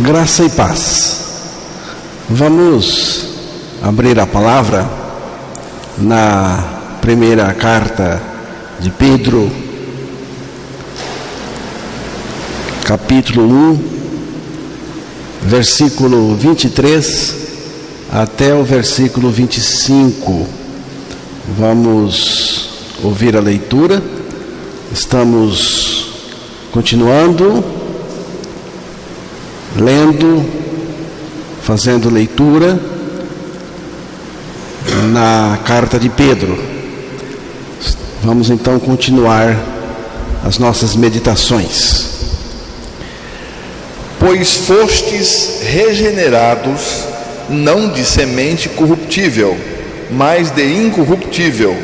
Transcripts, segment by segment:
Graça e paz. Vamos abrir a palavra na primeira carta de Pedro, capítulo 1, versículo 23 até o versículo 25. Vamos ouvir a leitura. Estamos continuando lendo, fazendo leitura na carta de Pedro. Vamos então continuar as nossas meditações. Pois fostes regenerados, não de semente corruptível, mas de incorruptível,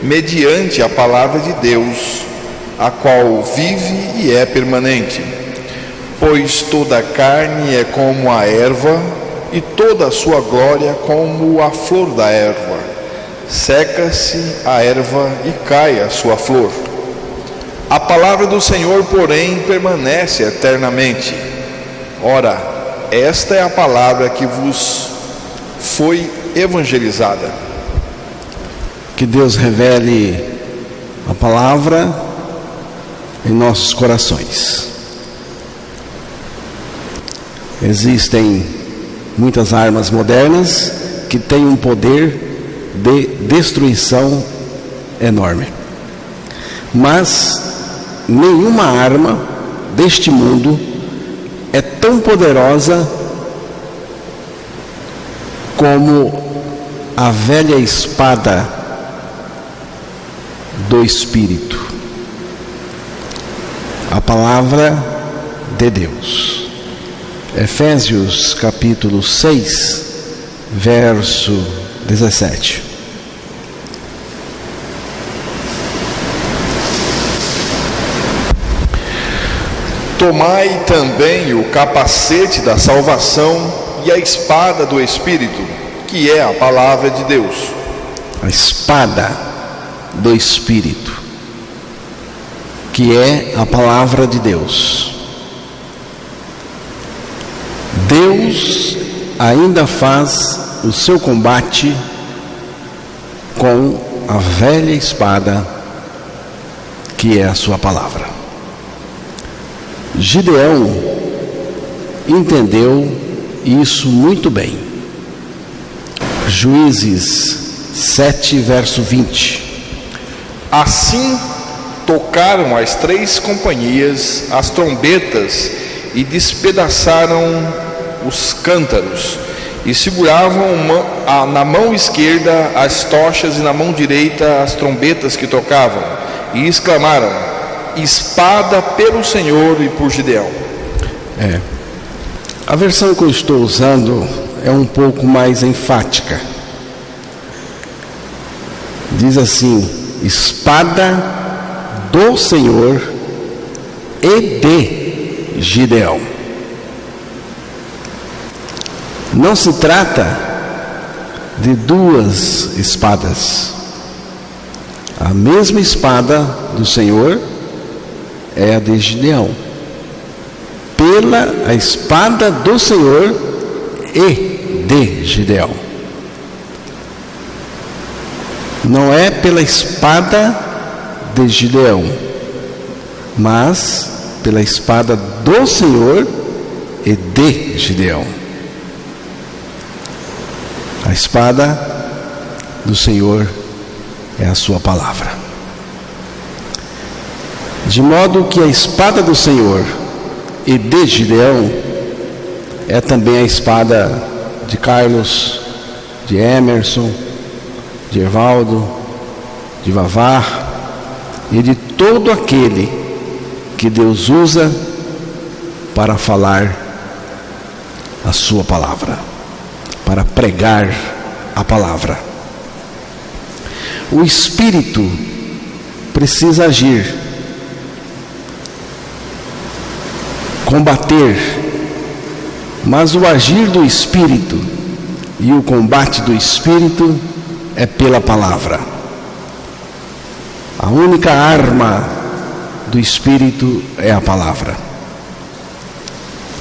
mediante a palavra de Deus, a qual vive e é permanente. Pois toda a carne é como a erva, e toda a sua glória como a flor da erva. Seca-se a erva e cai a sua flor. A palavra do Senhor, porém, permanece eternamente. Ora, esta é a palavra que vos foi evangelizada. Que Deus revele a palavra em nossos corações. Existem muitas armas modernas que têm um poder de destruição enorme. Mas nenhuma arma deste mundo é tão poderosa como a velha espada do Espírito, a palavra de Deus. Efésios capítulo 6, verso 17. Tomai também o capacete da salvação e a espada do Espírito, que é a palavra de Deus. A espada do Espírito, que é a palavra de Deus. Deus ainda faz o seu combate com a velha espada, que é a sua palavra. Gideão entendeu isso muito bem. Juízes 7, verso 20. Assim tocaram as 3 companhias as trombetas e despedaçaram os cântaros, e seguravam na mão esquerda as tochas e na mão direita as trombetas que tocavam, e exclamaram: espada pelo Senhor e por Gideão. A versão que eu estou usando é um pouco mais enfática. Diz assim: espada do Senhor e de Gideão. Não se trata de 2 espadas. A mesma espada do Senhor é a de Gideão. Pela a espada do Senhor e de Gideão. Não é pela espada de Gideão, mas pela espada do Senhor e de Gideão. A espada do Senhor é a sua palavra. De modo que a espada do Senhor e de Gideão é também a espada de Carlos, de Emerson, de Evaldo, de Vavar e de todo aquele que Deus usa para falar a sua palavra, para pregar a palavra. O Espírito precisa agir, combater, mas o agir do Espírito e o combate do Espírito é pela palavra. A única arma do Espírito é a palavra.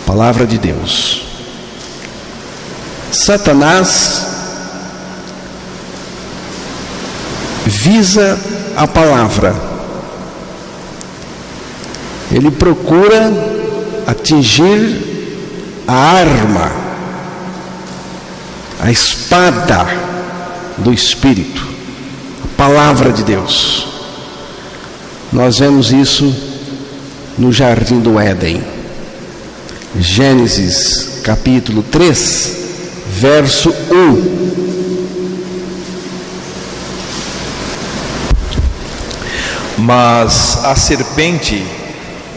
palavra de Deus. Satanás visa a palavra. Ele procura atingir a arma, a espada do Espírito, a palavra de Deus. Nós vemos isso no Jardim do Éden. Gênesis capítulo 3, verso 1. Mas a serpente,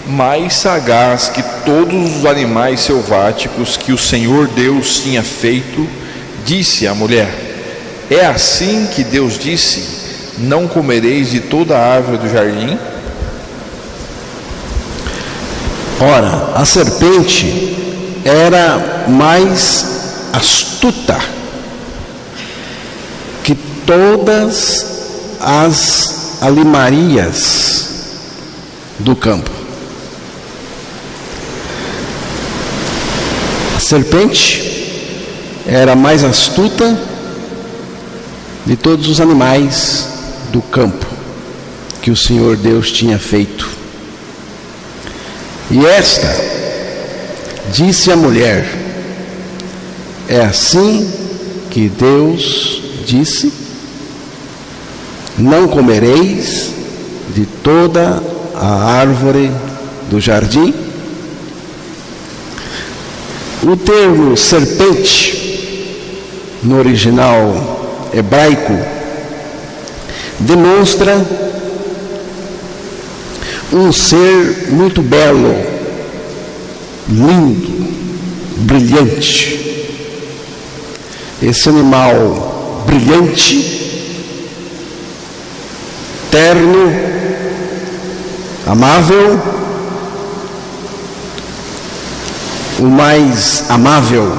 mais sagaz que todos os animais selváticos que o Senhor Deus tinha feito, disse à mulher: é assim que Deus disse: não comereis de toda a árvore do jardim? Ora, a serpente era mais astuta que todas as alimarias do campo. A serpente era mais astuta de todos os animais do campo que o Senhor Deus tinha feito. E esta disse à mulher: é assim que Deus disse: não comereis de toda a árvore do jardim? O termo serpente, no original hebraico, demonstra um ser muito belo, lindo, brilhante. Esse animal brilhante, terno, amável, o mais amável,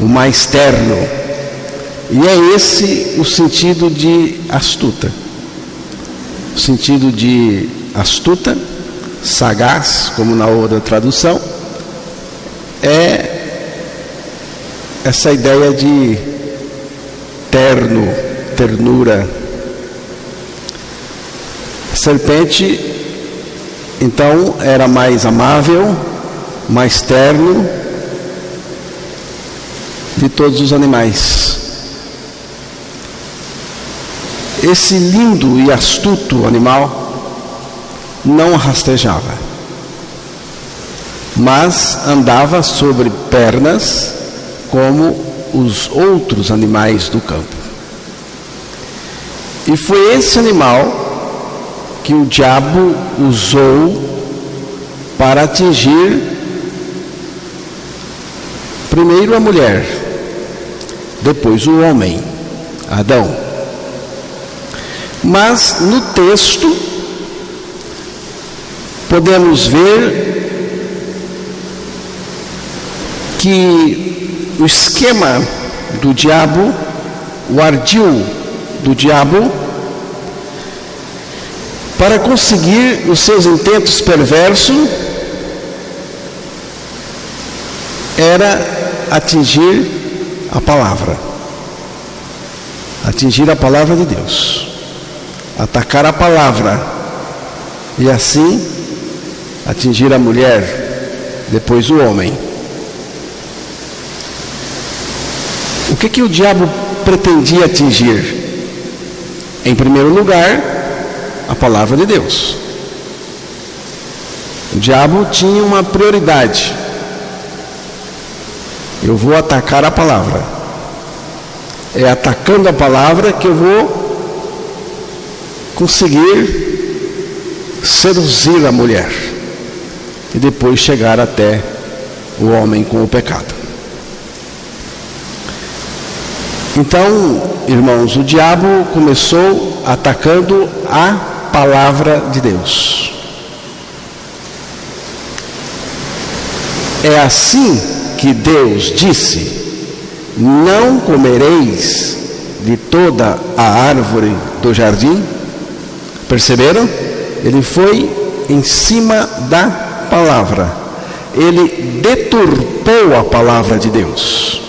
o mais terno. E é esse o sentido de astuta. O sentido de astuta, sagaz, como na outra tradução, é essa ideia de terno, ternura. A serpente, então, era mais amável, mais terno de todos os animais. Esse lindo e astuto animal não rastejava, mas andava sobre pernas como os outros animais do campo. E foi esse animal que o diabo usou para atingir primeiro a mulher, depois o homem, Adão. Mas no texto podemos ver que o esquema do diabo, o ardil do diabo, para conseguir os seus intentos perversos, era atingir a palavra de Deus, atacar a palavra e assim atingir a mulher, depois o homem. O que o diabo pretendia atingir? Em primeiro lugar, a palavra de Deus. O diabo tinha uma prioridade: eu vou atacar a palavra. É atacando a palavra que eu vou conseguir seduzir a mulher e depois chegar até o homem com o pecado. Então, irmãos, o diabo começou atacando a palavra de Deus. É assim que Deus disse: não comereis de toda a árvore do jardim. Perceberam? Ele foi em cima da palavra. ele deturpou a palavra de Deus.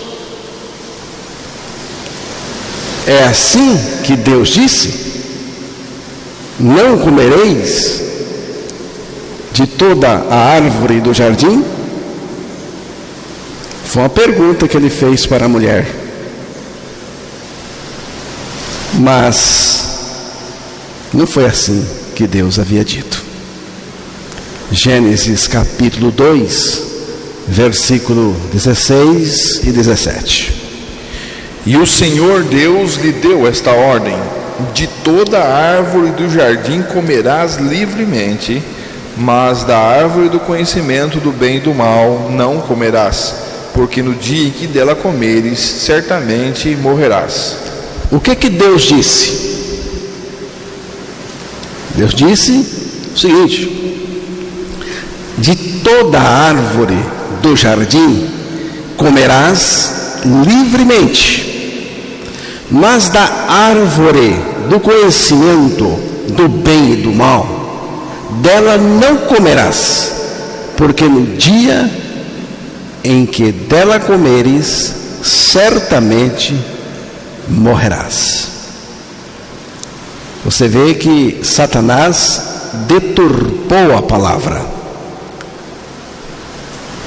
É assim que Deus disse: não comereis de toda a árvore do jardim? Foi uma pergunta que ele fez para a mulher. Mas não foi assim que Deus havia dito. Gênesis capítulo 2, versículo 16 e 17. E o Senhor Deus lhe deu esta ordem: de toda árvore do jardim comerás livremente, mas da árvore do conhecimento do bem e do mal não comerás, porque no dia em que dela comeres, certamente morrerás. O que Deus disse? Deus disse o seguinte: de toda árvore do jardim comerás livremente, mas da árvore do conhecimento do bem e do mal, dela não comerás, porque no dia em que dela comeres, certamente morrerás. Você vê que Satanás deturpou a palavra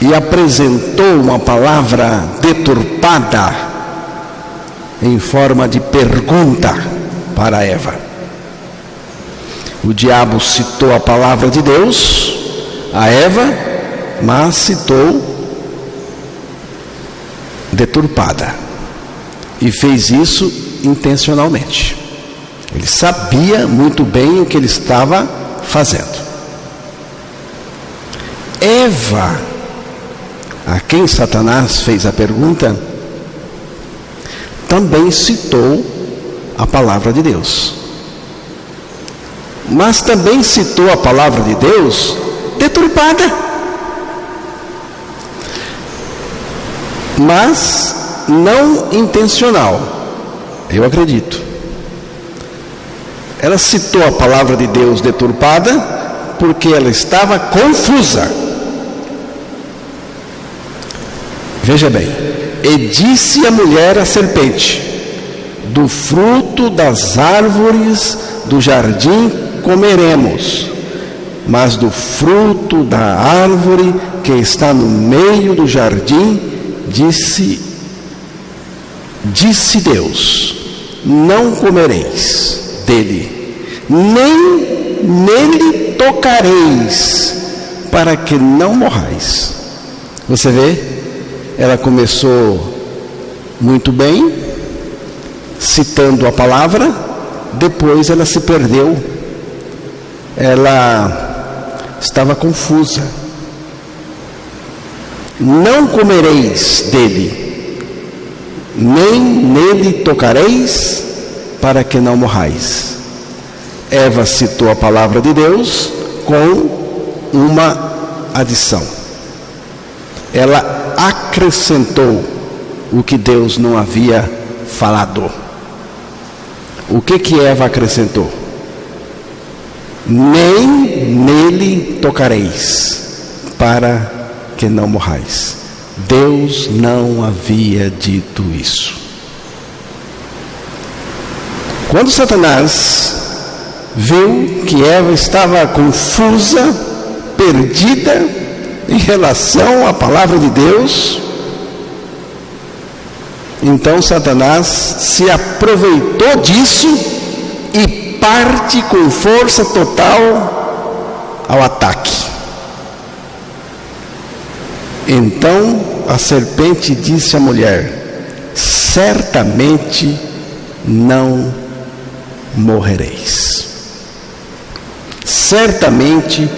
e apresentou uma palavra deturpada em forma de pergunta para Eva. O diabo citou a palavra de Deus a Eva, mas citou deturpada, e fez isso intencionalmente. Ele sabia muito bem o que ele estava fazendo. Eva, a quem Satanás fez a pergunta, também citou a palavra de Deus, mas também citou a palavra de Deus deturpada, mas não intencional, eu acredito. Ela citou a palavra de Deus deturpada porque ela estava confusa. Veja bem: e disse a mulher à serpente: do fruto das árvores do jardim comeremos, mas do fruto da árvore que está no meio do jardim, disse Deus: não comereis dele, nem nele tocareis, para que não morrais. Você vê? Ela começou muito bem, citando a palavra, depois ela se perdeu, ela estava confusa. Não comereis dele, nem nele tocareis, para que não morrais. Eva citou a palavra de Deus com uma adição. Ela acrescentou o que Deus não havia falado. O que Eva acrescentou? Nem nele tocareis, para que não morrais. Deus não havia dito isso. Quando Satanás viu que Eva estava confusa, perdida em relação à palavra de Deus, então Satanás se aproveitou disso e parte com força total ao ataque. Então a serpente disse à mulher: certamente não morrereis. Certamente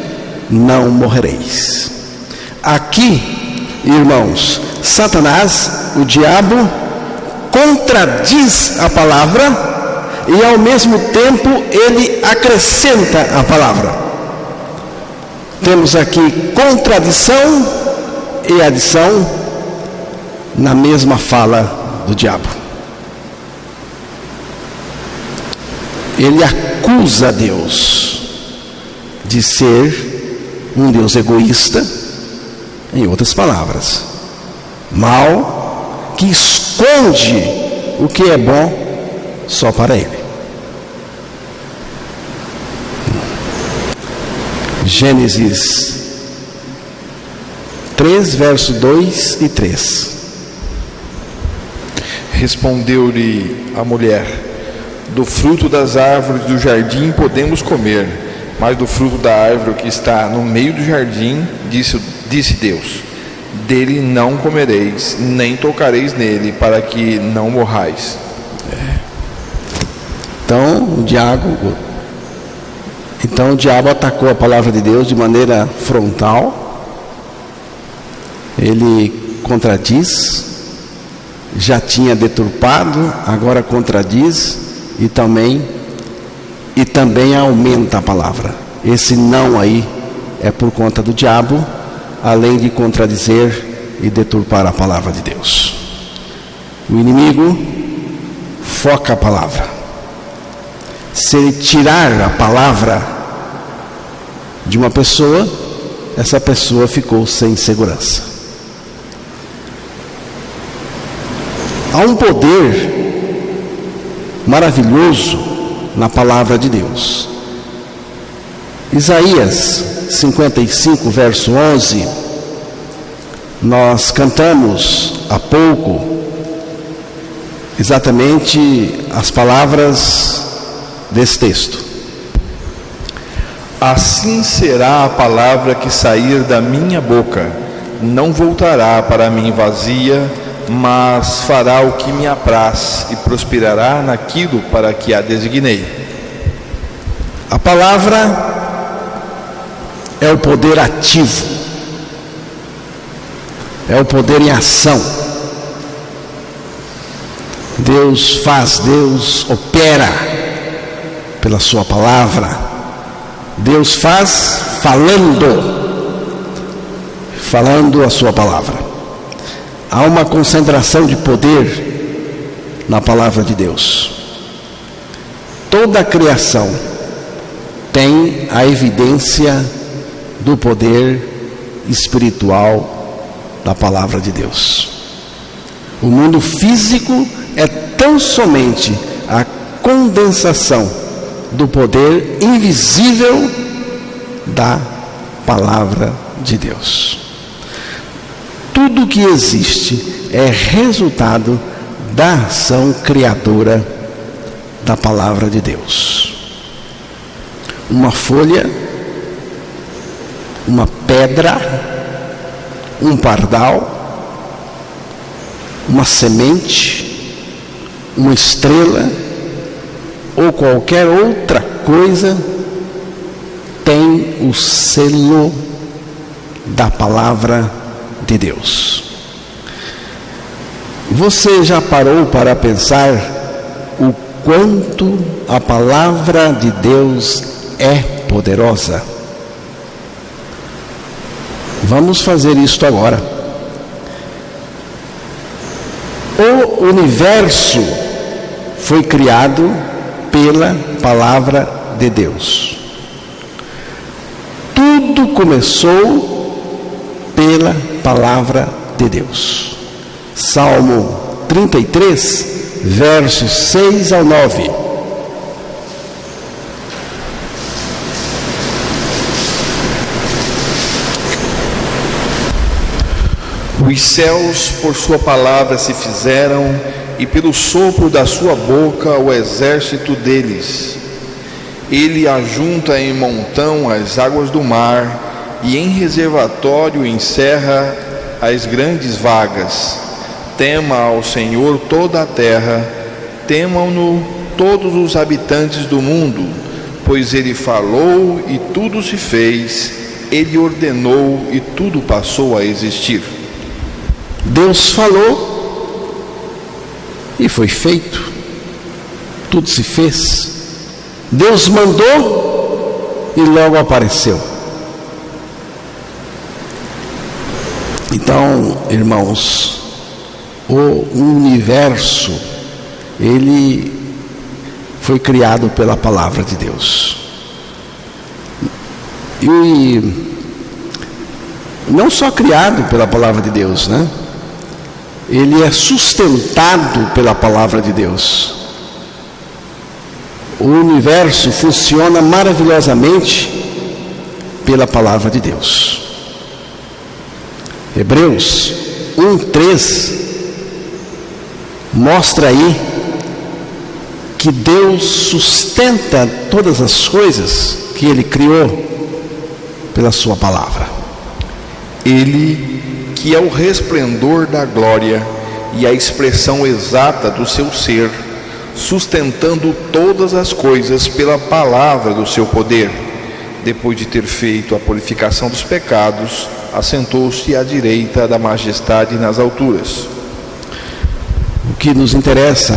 não morrereis. Aqui, irmãos, Satanás, o diabo, contradiz a palavra e ao mesmo tempo ele acrescenta a palavra. Temos aqui contradição e adição na mesma fala do diabo. Ele acusa Deus de ser um Deus egoísta, Em outras palavras, mal que esconde o que é bom só para ele. Gênesis 3, verso 2 e 3. Respondeu-lhe a mulher: do fruto das árvores do jardim podemos comer, mas do fruto da árvore que está no meio do jardim, disse Deus: dele não comereis, nem tocareis nele, para que não morrais. Então o diabo atacou a palavra de Deus de maneira frontal. Ele contradiz, já tinha deturpado, agora contradiz e também aumenta a palavra. Esse não aí é por conta do diabo, além de contradizer e deturpar a palavra de Deus. O inimigo foca a palavra. Se ele tirar a palavra de uma pessoa, essa pessoa ficou sem segurança. Há um poder maravilhoso na palavra de Deus. Isaías 55, verso 11, nós cantamos há pouco exatamente as palavras desse texto. Assim será a palavra que sair da minha boca, não voltará para mim vazia, mas fará o que me apraz e prosperará naquilo para que a designei. A palavra é o poder ativo, é o poder em ação. Deus faz, Deus opera pela sua palavra. Deus faz falando a sua palavra. Há uma concentração de poder na palavra de Deus. Toda a criação tem a evidência do poder espiritual da palavra de Deus. O mundo físico é tão somente a condensação do poder invisível da palavra de Deus. Tudo que existe é resultado da ação criadora da palavra de Deus. Uma folha, uma pedra, um pardal, uma semente, uma estrela ou qualquer outra coisa tem o selo da palavra de Deus. Você já parou para pensar o quanto a palavra de Deus é poderosa? Vamos fazer isto agora. O universo foi criado pela palavra de Deus. Tudo começou pela palavra de Deus. Salmo 33, versos 6 ao 9. Os céus por sua palavra se fizeram, e pelo sopro da sua boca o exército deles. Ele ajunta em montão as águas do mar, e em reservatório encerra as grandes vagas. Tema ao Senhor toda a terra, temam-no todos os habitantes do mundo, pois ele falou e tudo se fez, ele ordenou e tudo passou a existir. Deus falou e foi feito, tudo se fez. Deus mandou e logo apareceu. Então, irmãos, o universo, ele foi criado pela palavra de Deus. E não só criado pela palavra de Deus, né? Ele é sustentado pela palavra de Deus. O universo funciona maravilhosamente pela palavra de Deus. Hebreus 1:3 mostra aí que Deus sustenta todas as coisas que Ele criou pela sua palavra. Ele, que é o resplendor da glória e a expressão exata do seu ser, sustentando todas as coisas pela palavra do seu poder, depois de ter feito a purificação dos pecados, assentou-se à direita da majestade nas alturas. O que nos interessa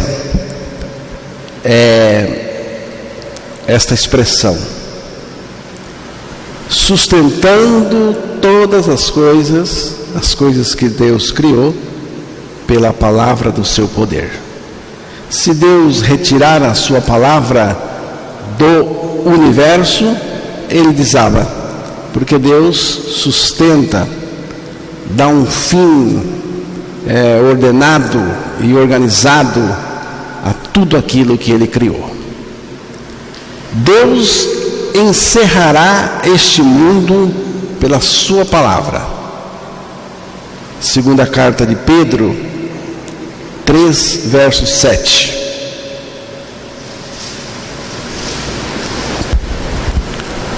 é esta expressão: sustentando todas as coisas que Deus criou pela palavra do seu poder. Se Deus retirar a sua palavra do universo, ele desaba, porque Deus sustenta, dá um fim ordenado e organizado a tudo aquilo que ele criou. Deus encerrará este mundo pela sua palavra. Segunda carta de Pedro 3, verso 7.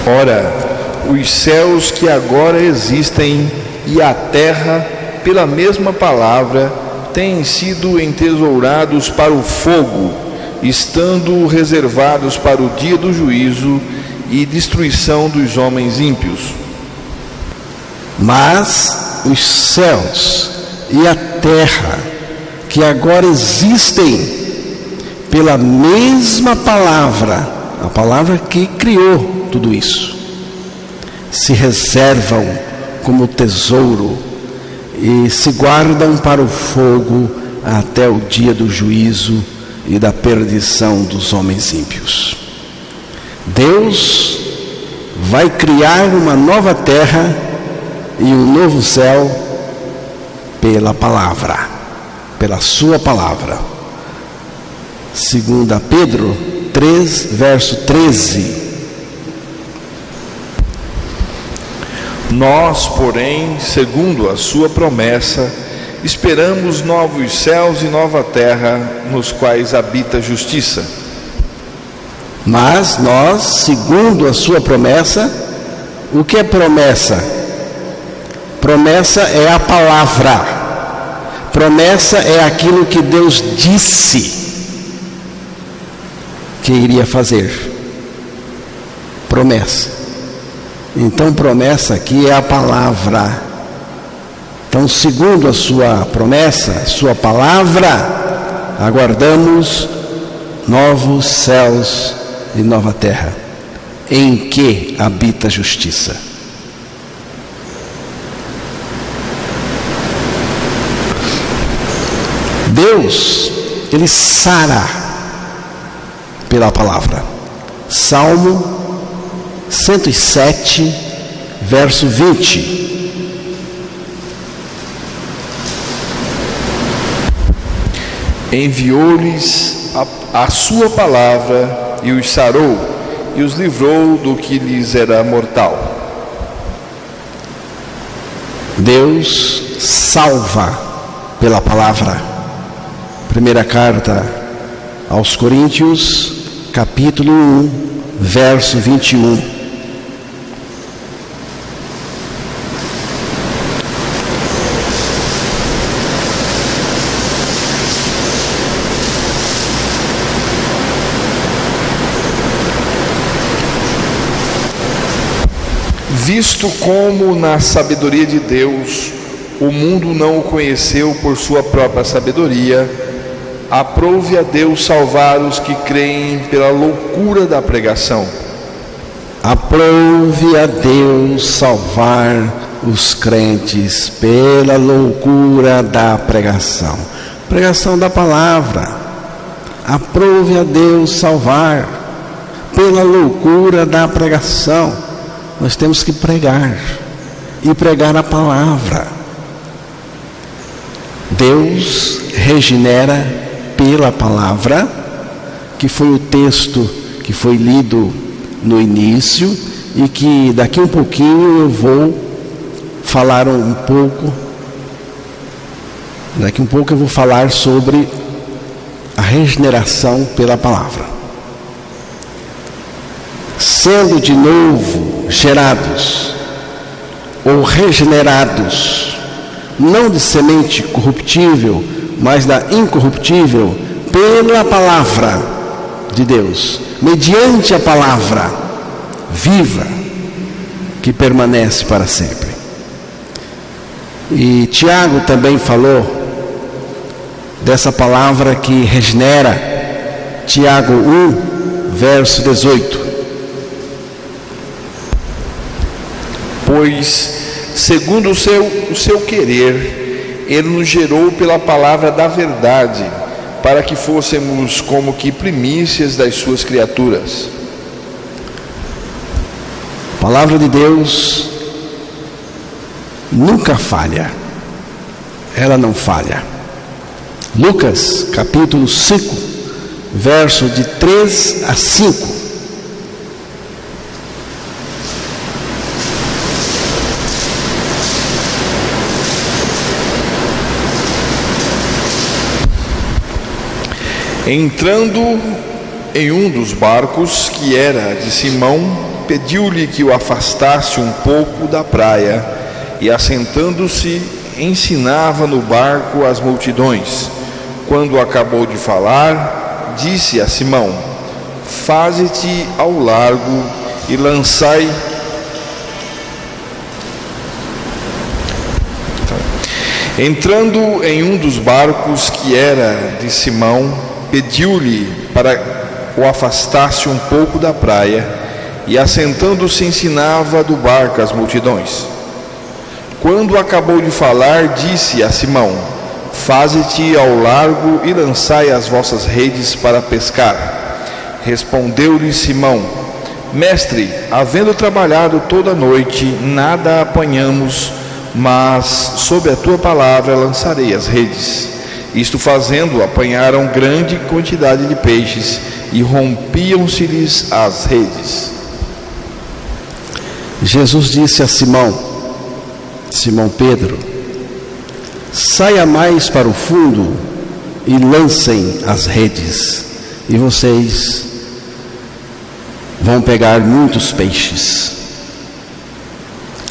Ora, os céus que agora existem e a terra, pela mesma palavra, têm sido entesourados para o fogo, estando reservados para o dia do juízo e destruição dos homens ímpios. Mas os céus e a terra, que agora existem pela mesma palavra, a palavra que criou tudo isso, se reservam como tesouro e se guardam para o fogo até o dia do juízo e da perdição dos homens ímpios. Deus vai criar uma nova terra e um novo céu pela palavra, pela sua palavra. Segunda Pedro 3, verso 13. Nós, porém, segundo a sua promessa, esperamos novos céus e nova terra, nos quais habita a justiça. Mas nós, segundo a sua promessa, o que é promessa? Promessa é a palavra. Promessa é aquilo que Deus disse que iria fazer. Promessa. Então, promessa aqui é a palavra. Então, segundo a sua promessa, sua palavra, aguardamos novos céus e nova terra, em que habita a justiça. Deus, Ele sara pela palavra. Salmo 107, verso 20. Enviou-lhes a sua palavra e os sarou, e os livrou do que lhes era mortal. Deus salva pela palavra. Primeira carta aos Coríntios, capítulo 1, verso 21. Visto como na sabedoria de Deus o mundo não o conheceu por sua própria sabedoria, aprove a Deus salvar os que creem pela loucura da pregação. Aprove a Deus salvar os crentes pela loucura da pregação. Pregação da palavra. Aprove a Deus salvar pela loucura da pregação. Nós temos que pregar. e pregar a palavra. Deus regenera pela palavra, que foi o texto que foi lido no início e que daqui um pouquinho eu vou falar daqui um pouco eu vou falar sobre a regeneração pela palavra. Sendo de novo gerados ou regenerados, não de semente corruptível, mas da incorruptível, pela palavra de Deus, mediante a palavra viva, que permanece para sempre. E Tiago também falou dessa palavra que regenera, Tiago 1, verso 18. Pois, segundo o seu querer, Ele nos gerou pela palavra da verdade, para que fôssemos como que primícias das suas criaturas. A palavra de Deus nunca falha. Ela não falha. Lucas, capítulo 5, verso de 3 a 5. Entrando em um dos barcos, que era de Simão, pediu-lhe que o afastasse um pouco da praia, e assentando-se, ensinava no barco as multidões. Quando acabou de falar, disse a Simão: faze-te ao largo e lançai. Entrando em um dos barcos, que era de Simão, pediu-lhe para o afastasse um pouco da praia, e assentando-se ensinava do barco as multidões. Quando acabou de falar, disse a Simão: faze-te ao largo e lançai as vossas redes para pescar. Respondeu-lhe Simão: Mestre, havendo trabalhado toda a noite, nada apanhamos, mas sob a tua palavra lançarei as redes. Isto fazendo, apanharam grande quantidade de peixes e rompiam-se-lhes as redes. Jesus disse a Simão Pedro: saia mais para o fundo e lancem as redes, e vocês vão pegar muitos peixes.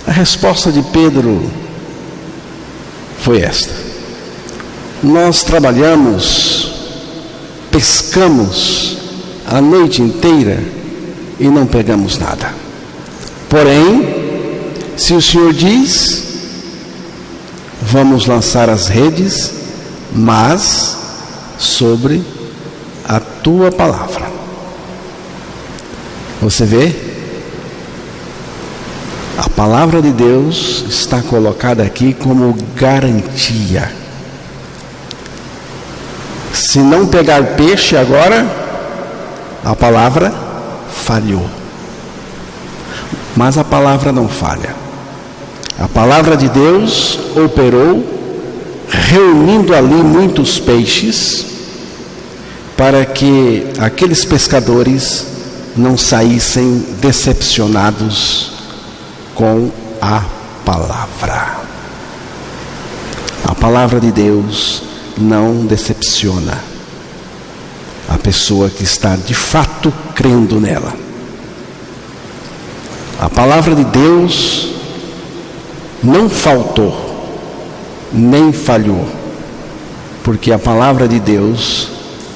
A resposta de Pedro foi esta: nós trabalhamos, pescamos a noite inteira e não pegamos nada. Porém, se o Senhor diz, vamos lançar as redes, mas sobre a tua palavra. Você vê? A palavra de Deus está colocada aqui como garantia. Se não pegar peixe agora, a palavra falhou. Mas a palavra não falha. A palavra de Deus operou, reunindo ali muitos peixes, para que aqueles pescadores não saíssem decepcionados com a palavra. A palavra de Deus não decepciona a pessoa que está de fato crendo nela. A palavra de Deus não faltou, nem falhou, porque a palavra de Deus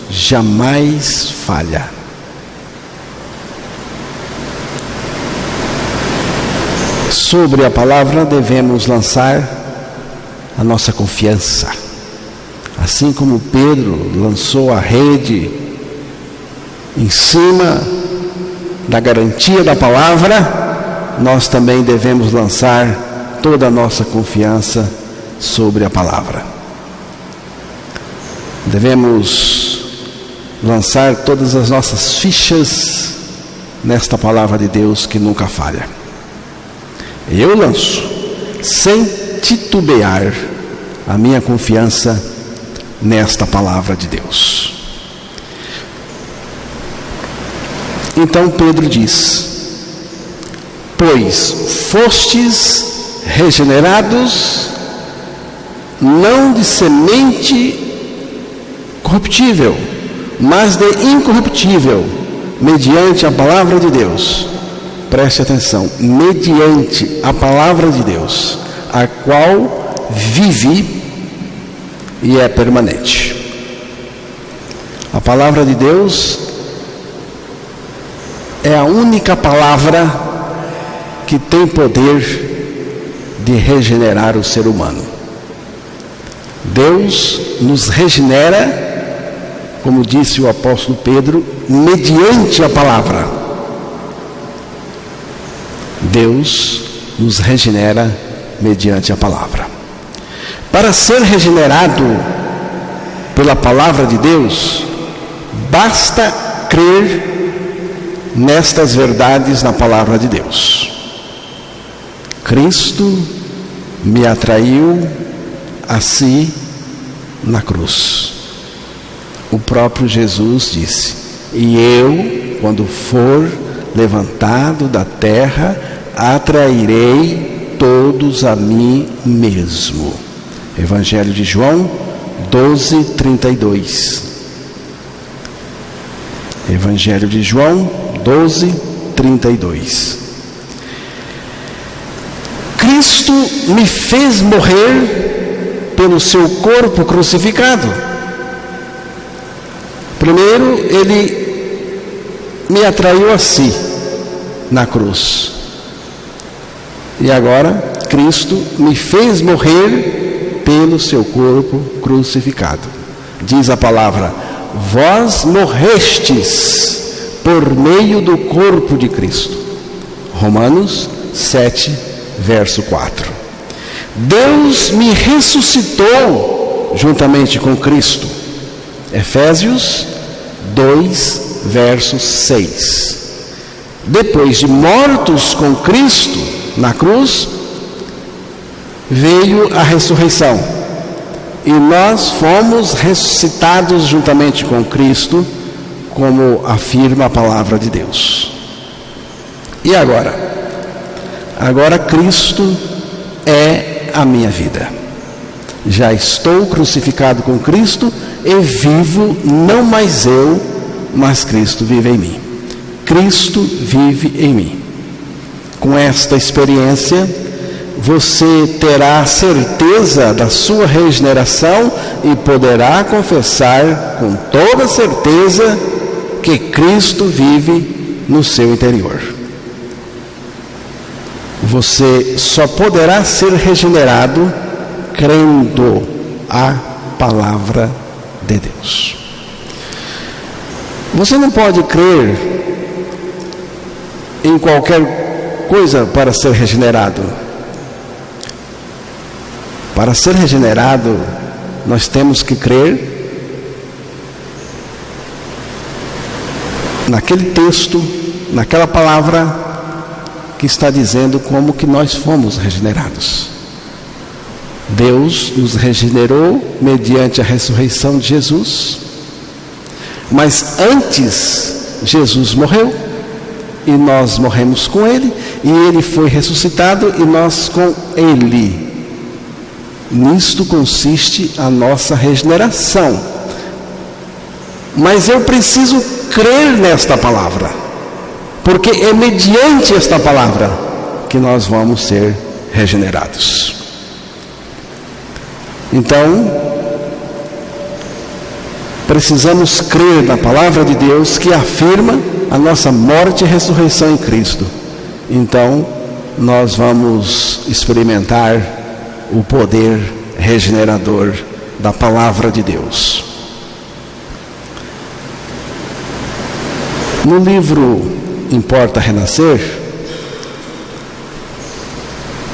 jamais falha. Sobre a palavra devemos lançar a nossa confiança. Assim como Pedro lançou a rede em cima da garantia da palavra, nós também devemos lançar toda a nossa confiança sobre a palavra. Devemos lançar todas as nossas fichas nesta palavra de Deus que nunca falha. Eu lanço, sem titubear, a minha confiança nesta palavra de Deus. Então Pedro diz: pois fostes regenerados, não de semente corruptível, mas de incorruptível, mediante a palavra de Deus. Preste atenção, mediante a palavra de Deus, a qual vive e é permanente. A palavra de Deus é a única palavra que tem poder de regenerar o ser humano. Deus nos regenera, como disse o apóstolo Pedro, mediante a palavra. Deus nos regenera mediante a palavra. Para ser regenerado pela palavra de Deus, basta crer nestas verdades na palavra de Deus. Cristo me atraiu a si na cruz. O próprio Jesus disse: e eu, quando for levantado da terra, atrairei todos a mim mesmo. Evangelho de João 12:32. Evangelho de João 12:32. Cristo me fez morrer pelo seu corpo crucificado. Primeiro, ele me atraiu a si na cruz. E agora, Cristo me fez morrer pelo seu corpo crucificado. Diz a palavra: vós morrestes por meio do corpo de Cristo. Romanos 7, verso 4. Deus me ressuscitou juntamente com Cristo. Efésios 2, verso 6. Depois de mortos com Cristo na cruz, veio a ressurreição. E nós fomos ressuscitados juntamente com Cristo, como afirma a palavra de Deus. E agora? Agora Cristo é a minha vida. Já estou crucificado com Cristo e vivo, não mais eu, mas Cristo vive em mim. Cristo vive em mim. Com esta experiência, você terá certeza da sua regeneração e poderá confessar com toda certeza que Cristo vive no seu interior. Você só poderá ser regenerado crendo a palavra de Deus. Você não pode crer em qualquer coisa para ser regenerado. Para ser regenerado, nós temos que crer naquele texto, naquela palavra que está dizendo como que nós fomos regenerados. Deus nos regenerou mediante a ressurreição de Jesus, mas antes Jesus morreu e nós morremos com Ele, e Ele foi ressuscitado e nós com Ele. Nisto consiste a nossa regeneração. Mas eu preciso crer nesta palavra, porque é mediante esta palavra que nós vamos ser regenerados. Então, precisamos crer na palavra de Deus que afirma a nossa morte e ressurreição em Cristo. Então, nós vamos experimentar o poder regenerador da palavra de Deus. No livro Importa Renascer,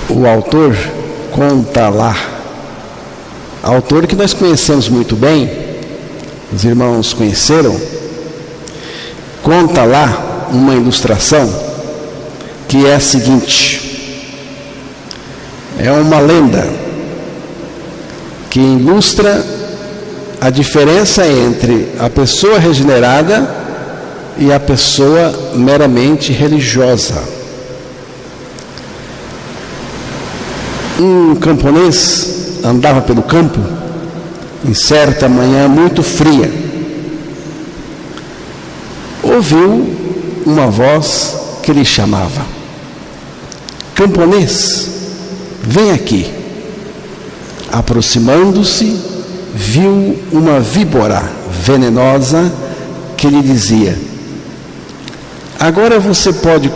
o autor conta lá, autor que nós conhecemos muito bem, os irmãos conheceram, conta lá uma ilustração que é a seguinte: é uma lenda que ilustra a diferença entre a pessoa regenerada e a pessoa meramente religiosa. Um camponês andava pelo campo em certa manhã muito fria. Ouviu uma voz que lhe chamava: camponês, vem aqui. Aproximando-se, viu uma víbora venenosa que lhe dizia: agora você pode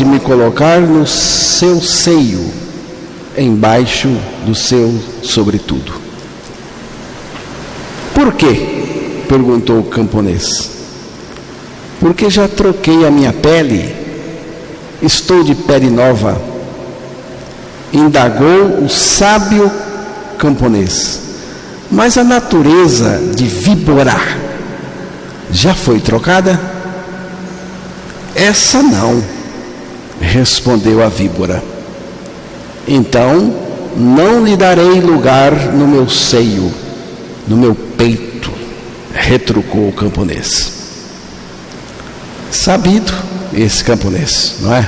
me colocar no seu seio, embaixo do seu sobretudo. Por quê? Perguntou o camponês. Porque já troquei a minha pele, estou de pele nova, indagou o sábio camponês. Mas a natureza de víbora já foi trocada? Essa não, respondeu a víbora. Então não lhe darei lugar no meu seio, no meu peito, retrucou o camponês. Sabido esse camponês, não é?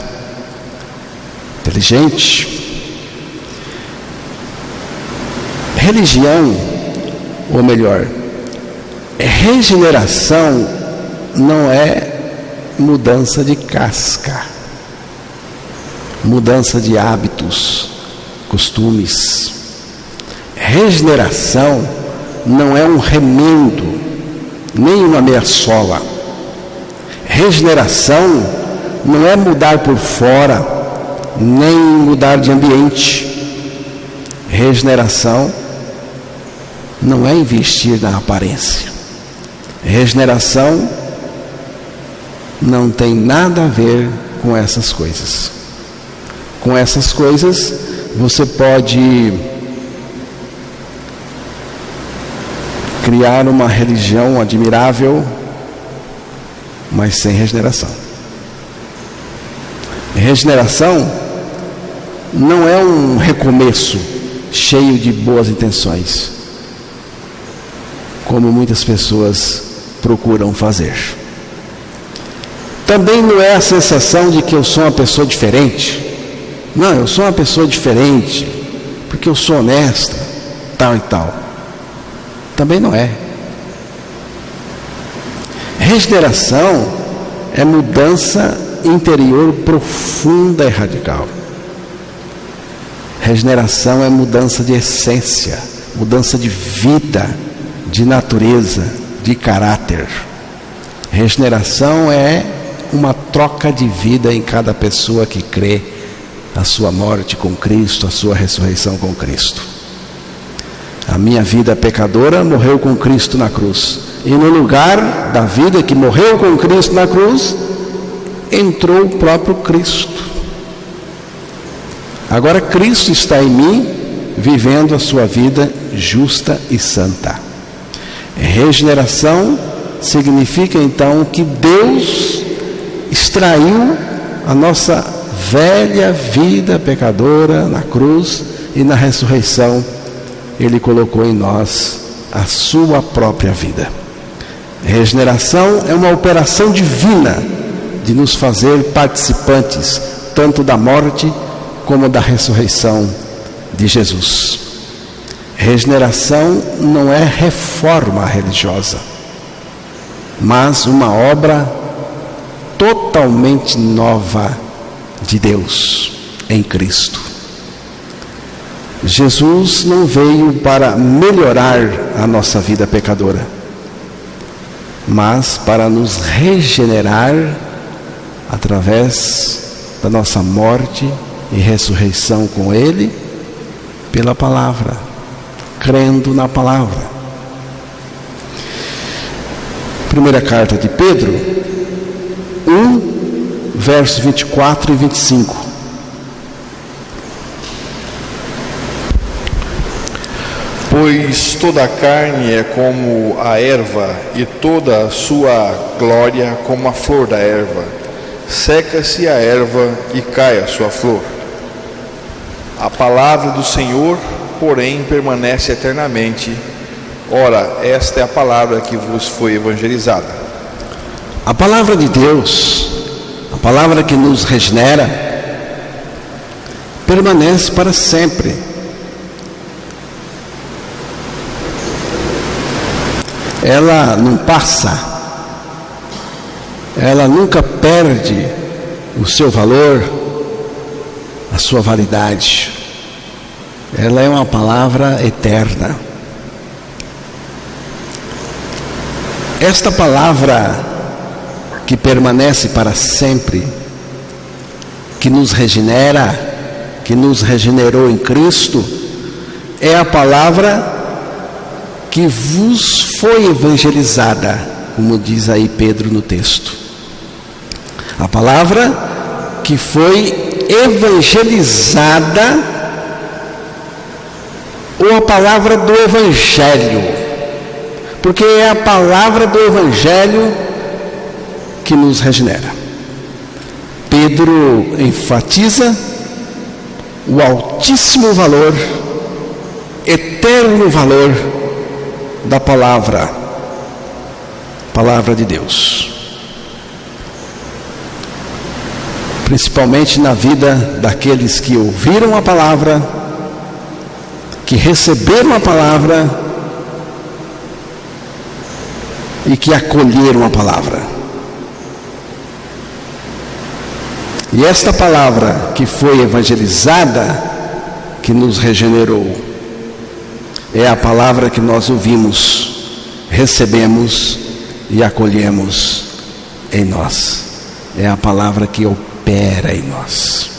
Inteligente. Religião, ou melhor, regeneração não é mudança de casca, mudança de hábitos, costumes. Regeneração não é um remendo, nem uma meia sola. Regeneração não é mudar por fora, nem mudar de ambiente. Regeneração não é investir na aparência. Regeneração não tem nada a ver com essas coisas. Com essas coisas, você pode criar uma religião admirável, mas sem regeneração. Regeneração não é um recomeço cheio de boas intenções, como muitas pessoas procuram fazer. Também não é a sensação de que eu sou uma pessoa diferente. Não, eu sou uma pessoa diferente porque eu sou honesta, tal e tal. Também não é. Regeneração é mudança interior profunda e radical. Regeneração é mudança de essência, mudança de vida, de natureza, de caráter. Regeneração é uma troca de vida em cada pessoa que crê a sua morte com Cristo, a sua ressurreição com Cristo. A minha vida pecadora morreu com Cristo na cruz. E no lugar da vida que morreu com Cristo na cruz, entrou o próprio Cristo. Agora Cristo está em mim, vivendo a sua vida justa e santa. Regeneração significa então que Deus extraiu a nossa velha vida pecadora na cruz e na ressurreição Ele colocou em nós a sua própria vida. Regeneração é uma operação divina de nos fazer participantes tanto da morte como da ressurreição de Jesus. Regeneração não é reforma religiosa, mas uma obra totalmente nova de Deus em Cristo. Jesus não veio para melhorar a nossa vida pecadora, mas para nos regenerar através da nossa morte e ressurreição com Ele pela palavra, crendo na palavra. Primeira carta de Pedro 1, versos 24 e 25. Pois toda a carne é como a erva, e toda a sua glória como a flor da erva. seca-se a erva e cai a sua flor. A palavra do Senhor, porém, permanece eternamente. Ora, esta é a palavra que vos foi evangelizada. A palavra de Deus, a palavra que nos regenera, permanece para sempre. Ela não passa, ela nunca perde o seu valor, a sua validade. Ela é uma palavra eterna. Esta palavra que permanece para sempre, que nos regenera, que nos regenerou em Cristo, é a palavra que vos foi evangelizada, como diz aí Pedro no texto. A palavra que foi evangelizada, ou a palavra do Evangelho, porque é a palavra do Evangelho que nos regenera. Pedro enfatiza o altíssimo valor, eterno valor da palavra de Deus. Principalmente na vida daqueles que ouviram a palavra, que receberam a palavra e que acolheram a palavra. E esta palavra que foi evangelizada, que nos regenerou, é a palavra que nós ouvimos, recebemos e acolhemos em nós. É a palavra que opera em nós.